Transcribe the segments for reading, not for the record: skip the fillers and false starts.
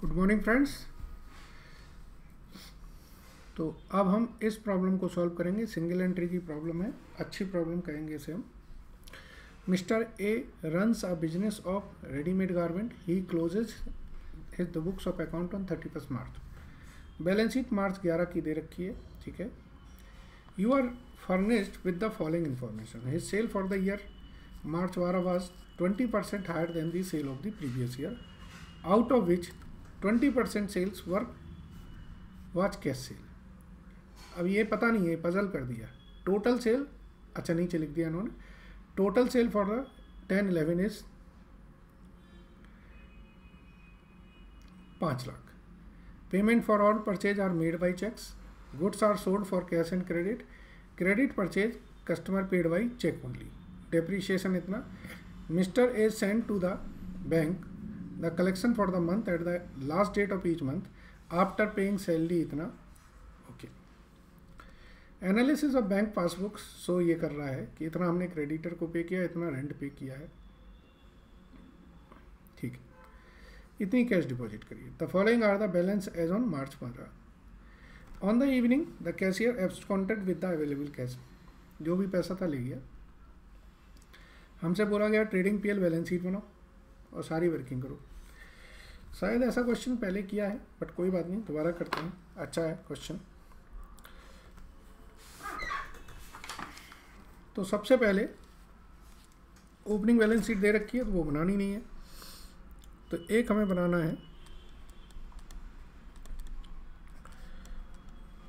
Good morning friends. तो अब हम इस प्रॉब्लम को सॉल्व करेंगे। सिंगल एंट्री की प्रॉब्लम है, अच्छी प्रॉब्लम कहेंगे इसे हम। Mister A runs a business of readymade garment. He closes his the books of account on 31 March. Balance sheet March 11 की दे रखी है, ठीक है। You are furnished with the following information. His sale for the year March 12 was 20% higher than the sale of the previous year, out of which 20% sales was cash sale. अब ये पता नहीं है, पजल कर दिया। टोटल सेल, अच्छा नीचे लिख दिया इन्होंने, total sale for the 10-11 is 5 lakh. Payment for all purchase are made by cheques. Goods are sold for cash and credit. Credit purchase customer paid by cheque only. Depreciation इतना। Mister A send to the bank the collection for the month at the last date of each month after paying salary इतना। Okay. Analysis of bank passbooks. So ये कर रहा है कि इतना हमने creditor को पे किया, इतना रेंट पे किया है, ठीक है, इतनी कैश डिपॉजिट करिए। The following are the balance as on March 15। On the evening the cashier absconded with the available cash. जो भी पैसा था ले गया। हमसे बोला गया ट्रेडिंग पीएल बैलेंस शीट बनाओ और सारी वर्किंग करो। शायद ऐसा क्वेश्चन पहले किया है, बट कोई बात नहीं, दोबारा करते हैं। अच्छा है क्वेश्चन। तो सबसे पहले ओपनिंग बैलेंस शीट दे रखी है, तो वो बनानी नहीं है। तो एक हमें बनाना है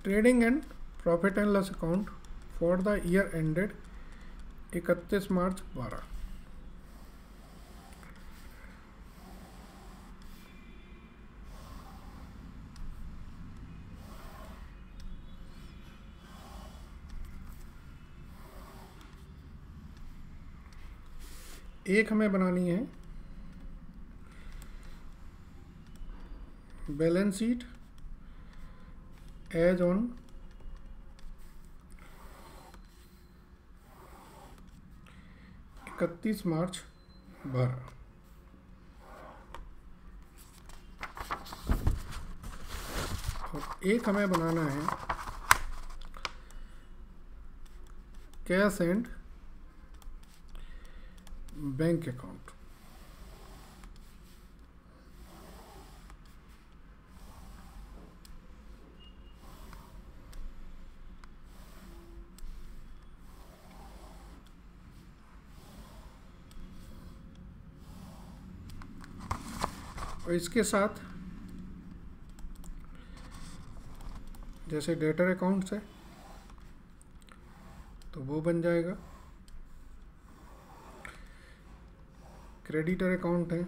trading and profit and loss account for the year ended 31 मार्च 12। एक हमें बनानी है बैलेंस शीट एज ऑन 31 मार्च 12। और एक हमें बनाना है कैश एंड बैंक अकाउंट। और इसके साथ जैसे डेटर अकाउंट्स है तो वो बन जाएगा, क्रेडिटर अकाउंट है,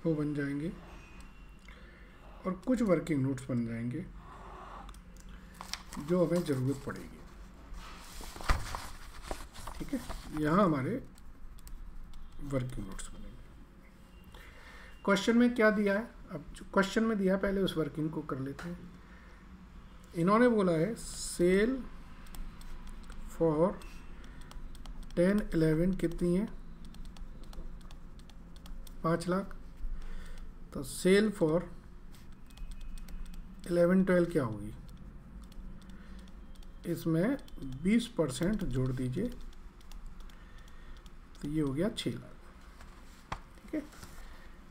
वो बन जाएंगे, और कुछ वर्किंग नोट्स बन जाएंगे जो हमें ज़रूरत पड़ेगी, ठीक है। यहाँ हमारे वर्किंग नोट्स बनेंगे। क्वेश्चन में क्या दिया है? अब जो क्वेश्चन में दिया पहले उस वर्किंग को कर लेते हैं। इन्होंने बोला है सेल फॉर 10-11 कितनी है? 5 लाख। तो सेल फॉर 11-12 क्या होगी? इसमें 20% जोड़ दीजिए, तो ये हो गया 6 लाख, ठीक है।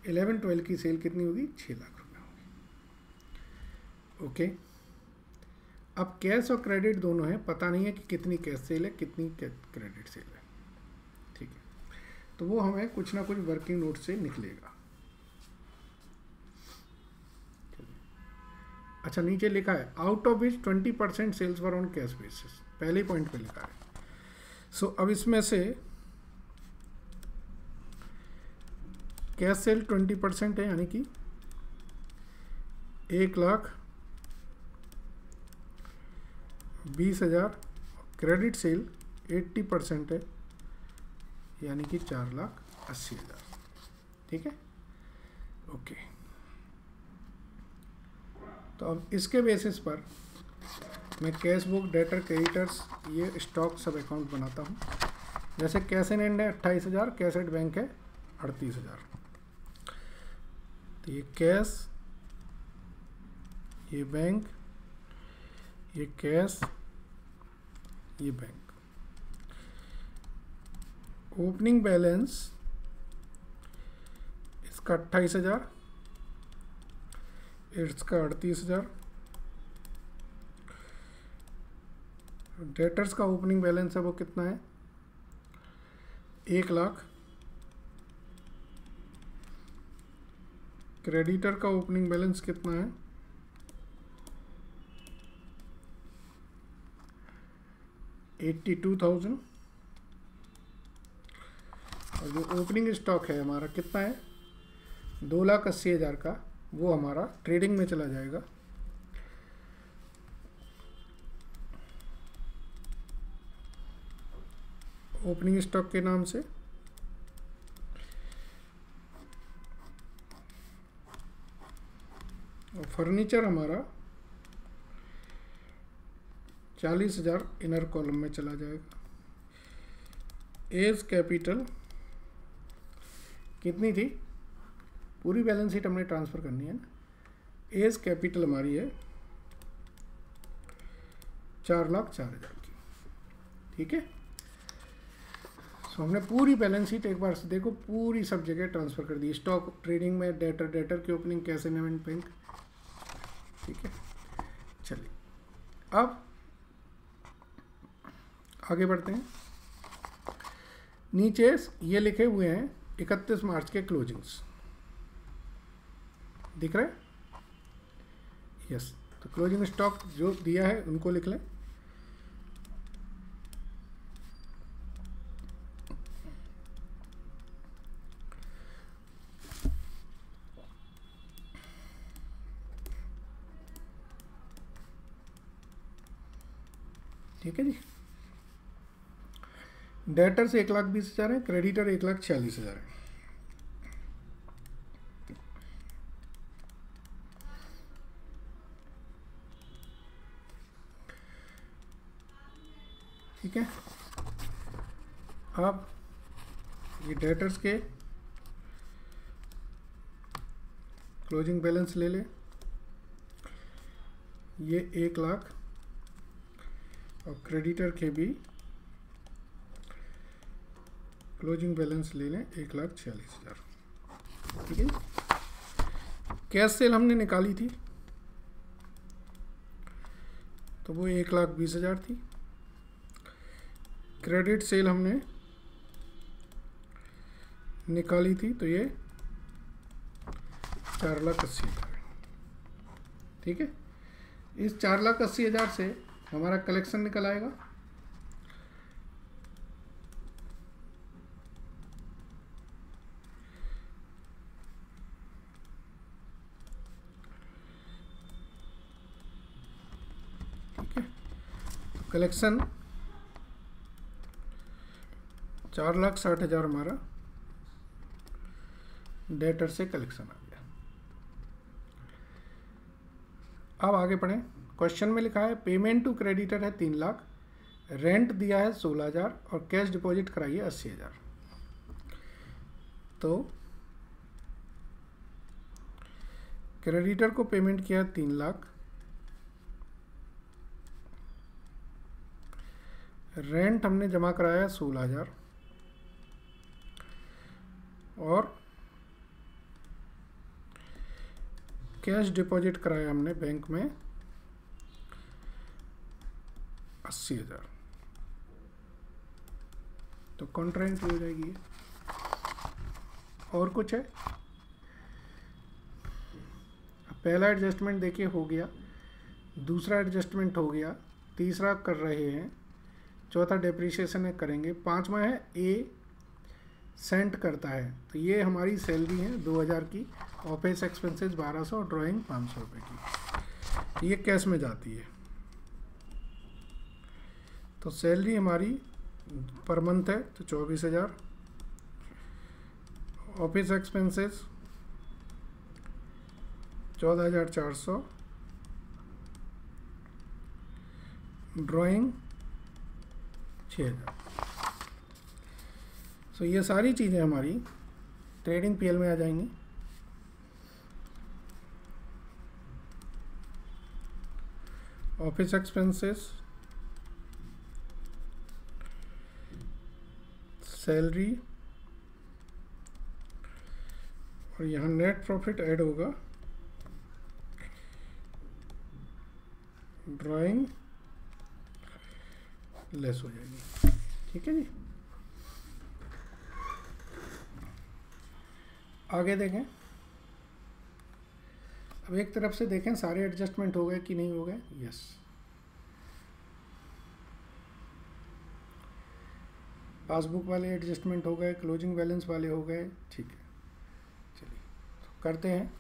11-12 की सेल कितनी होगी? 6 लाख रुपये होगी। ओके। अब कैश और क्रेडिट दोनों है, पता नहीं है कि कितनी कैश सेल है कितनी क्रेडिट सेल है, ठीक है। तो वो हमें कुछ ना कुछ वर्किंग नोट से निकलेगा। अच्छा, नीचे लिखा है out of which 20% sales were on cash basis. पहले पॉइंट पे लिखा है। सो अब इसमें से कैश सेल 20% है, यानी कि 1,20,000। क्रेडिट सेल 80% है, यानी कि 4,80,000, ठीक है। ओके। तो अब इसके बेसिस पर मैं कैश बुक, डेटर, क्रेडिटर्स, ये स्टॉक सब अकाउंट बनाता हूँ। जैसे कैश इन हैंड है 28,000, कैश एट बैंक है 38,000। तो ये कैश, ये बैंक, ये कैश, ये बैंक। ओपनिंग बैलेंस इसका 28,000, इसका 38,000। डेटर्स का ओपनिंग बैलेंस है वो कितना है 1,00,000। क्रेडिटर का ओपनिंग बैलेंस कितना है 82,000। और जो ओपनिंग स्टॉक है हमारा कितना है 2,80,000 का, वो हमारा ट्रेडिंग में चला जाएगा। ओपनिंग स्टॉक के नाम से। और फर्नीचर हमारा 40,000 इनर कॉलम में चला जाएगा। एज कैपिटल कितनी थी, पूरी बैलेंस शीट हमने ट्रांसफ़र करनी है ना। एज कैपिटल हमारी है 4,04,000 की। ठीक है, सो हमने पूरी बैलेंस शीट एक बार से देखो पूरी सब जगह ट्रांसफ़र कर दी। स्टॉक ट्रेडिंग में डेटर की opening, cash in hand bank. ठीक है, चलिए अब आगे बढ़ते हैं। नीचे ये लिखे हुए हैं 31 मार्च के क्लोजिंग्स, दिख रहे हैं? यस, तो क्लोजिंग स्टॉक जो दिया है उनको लिख लें। ठीक है जी। डेटर से 1,20,000 है, क्रेडिटर 1,46,000 है। ठीक है, अब ये डेटर्स के क्लोजिंग बैलेंस ले लें। ये 1,00,000 और क्रेडिटर के भी क्लोजिंग बैलेंस ले लें 1,46,000। ठीक है, कैश सेल हमने निकाली थी तो वो 1,20,000 थी। क्रेडिट सेल हमने निकाली थी तो ये 4,80,000। ठीक है, इस 4,80,000 से हमारा कलेक्शन निकल आएगा। ठीक है, कलेक्शन 4,60,000 हमारा डेटर से कलेक्शन आ गया। अब आगे पढ़ें। क्वेश्चन में लिखा है पेमेंट टू क्रेडिटर है 3,00,000, रेंट दिया है 16,000 और कैश डिपॉजिट कराइए 80,000। तो क्रेडिटर को पेमेंट किया 3,00,000, रेंट हमने जमा कराया 16,000 और कैश डिपॉजिट कराया हमने बैंक में 80,000। तो कॉन्ट्रा एंट्री हो जाएगी। और कुछ है? पहला एडजस्टमेंट देखिए हो गया, दूसरा एडजस्टमेंट हो गया, तीसरा कर रहे हैं, चौथा डेप्रिसिएशन है करेंगे, पांचवा है ए सेंट करता है। तो ये हमारी सैलरी है 2,000 की, ऑफिस एक्सपेंसेस 1,200 और ड्राइंग 500 रुपये की। ये कैश में जाती है। तो सैलरी हमारी पर मंथ है तो 24,000, ऑफिस एक्सपेंसेस 14,400, ड्राइंग 6,000। तो ये सारी चीज़ें हमारी ट्रेडिंग पीएल में आ जाएंगी। ऑफिस एक्सपेंसेस, सैलरी, और यहाँ नेट प्रॉफिट ऐड होगा, ड्राइंग लेस हो जाएगी। ठीक है जी, आगे देखें। अब एक तरफ से देखें सारे एडजस्टमेंट हो गए कि नहीं हो गए। यस, पासबुक वाले एडजस्टमेंट हो गए, क्लोजिंग बैलेंस वाले हो गए। ठीक है, चलिए तो करते हैं।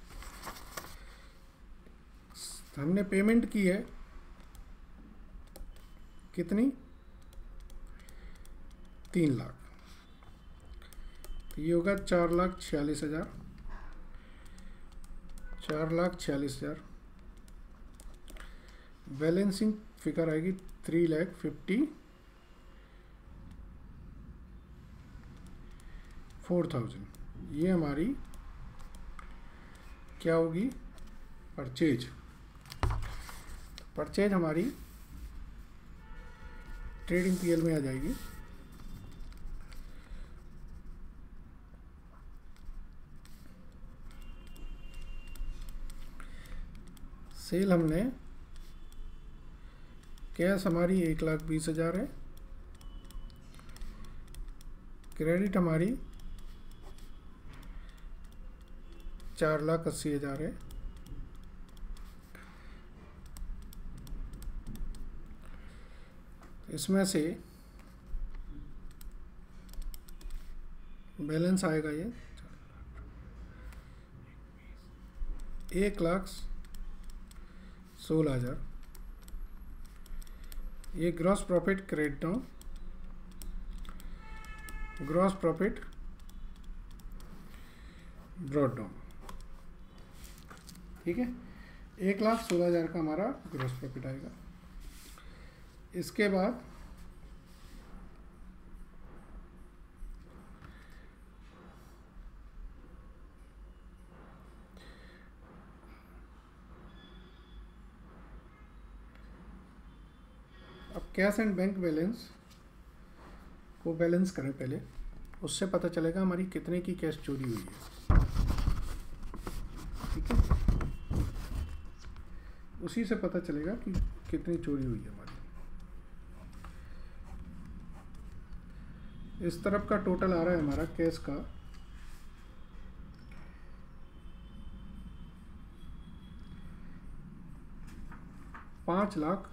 हमने पेमेंट की है कितनी, 3 लाख, तो ये होगा 4,46,000, 4,46,000। बैलेंसिंग फिगर आएगी 3,54,000। ये हमारी क्या होगी, परचेज। परचेज हमारी ट्रेडिंग पीएल में आ जाएगी। सेल हमने, कैश हमारी 1,20,000 है, क्रेडिट हमारी 4,80,000 है, इसमें से बैलेंस आएगा ये 1,16,000। ये gross profit credit down, gross profit brought down. ठीक है, 1,16,000 का हमारा ग्रॉस प्रॉफिट आएगा। इसके बाद अब कैश एंड बैंक बैलेंस को बैलेंस करें पहले, उससे पता चलेगा हमारी कितने की कैश चोरी हुई है। ठीक है, उसी से पता चलेगा कि कितनी चोरी हुई है हमारी। इस तरफ का टोटल आ रहा है हमारा कैश का 5,78,000।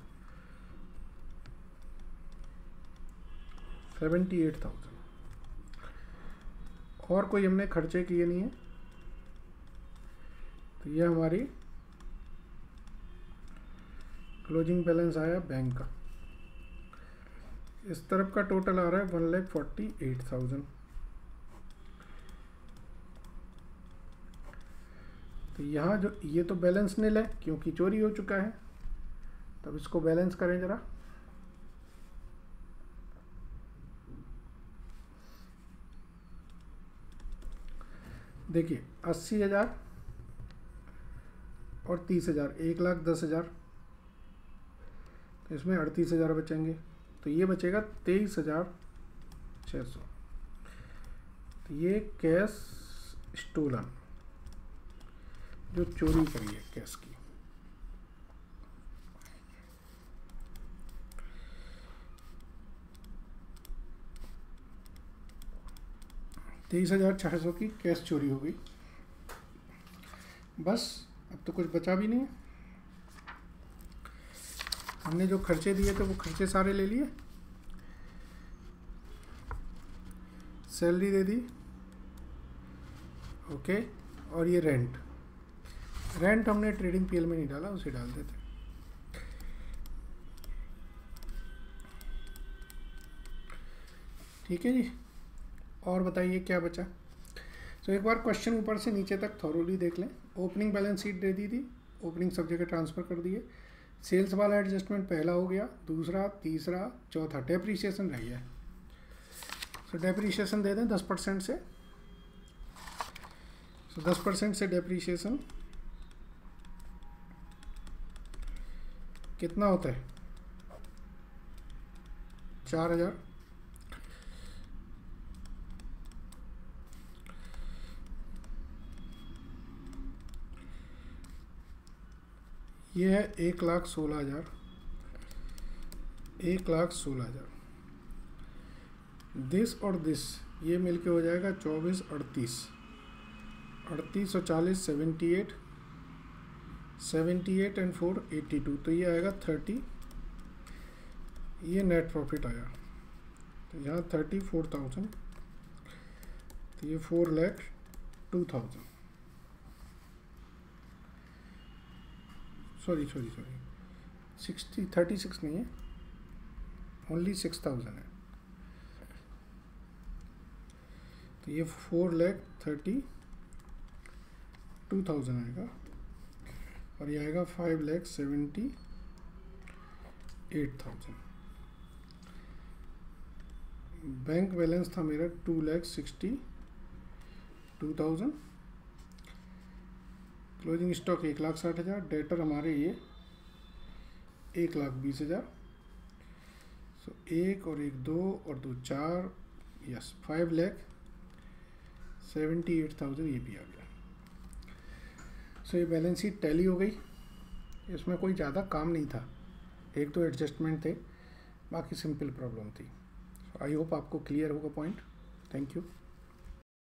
और कोई हमने खर्चे किए नहीं है, तो ये हमारी क्लोजिंग बैलेंस आया बैंक का। इस तरफ का टोटल आ रहा है 1,48,000। तो यहाँ जो ये तो बैलेंस नील है क्योंकि चोरी हो चुका है, तब इसको बैलेंस करें जरा। देखिए 80,000 और 30,000, 1,10,000, तो इसमें 38,000 बचेंगे, तो ये बचेगा 23,600। तो ये कैश स्टोलन, जो चोरी करी है कैश की। $23,600 की कैश चोरी हो गई। बस अब तो कुछ बचा भी नहीं है। हमने जो खर्चे दिए थे वो खर्चे सारे ले लिए, सैलरी दे दी, ओके। और ये रेंट हमने ट्रेडिंग पीएल में नहीं डाला, उसे डाल देते। ठीक है जी, और बताइए क्या बचा। तो एक बार क्वेश्चन ऊपर से नीचे तक थॉरोली देख लें। ओपनिंग बैलेंस शीट दे दी थी, ओपनिंग सब जगह ट्रांसफ़र कर दिए। सेल्स वाला एडजस्टमेंट पहला हो गया, दूसरा, तीसरा, चौथा डेप्रीशिएशन रह गया। सो डेप्रीशिएशन दे दें 10% से। सो 10% से डेप्रीशिएशन कितना होता है? 4000। ये है 1,16,000, 1,16,000। दिस और दिस ये मिलके हो जाएगा 24, 38, 38 और 40 78, 78 एंड 4 82, तो ये आएगा 30। ये नेट प्रॉफिट आया, तो यहाँ 34,000, तो ये 4,02,000। सॉरी 36 नहीं है, ओनली 6,000 है, तो ये 4,32,000 आएगा, और ये आएगा 5,78,000। बैंक बैलेंस था मेरा 2,62,000। Closing stock 1,60,000। डेटर हमारे ये 1,20,000। सो 1 और 1 2 और 2 4, यस 5,78,000 ये भी आ गया। सो ये बैलेंस शीट टैली हो गई। इसमें कोई ज़्यादा काम नहीं था, 1-2 एडजस्टमेंट थे, बाकी सिंपल प्रॉब्लम थी। आई होप आपको क्लियर होगा पॉइंट। Thank you.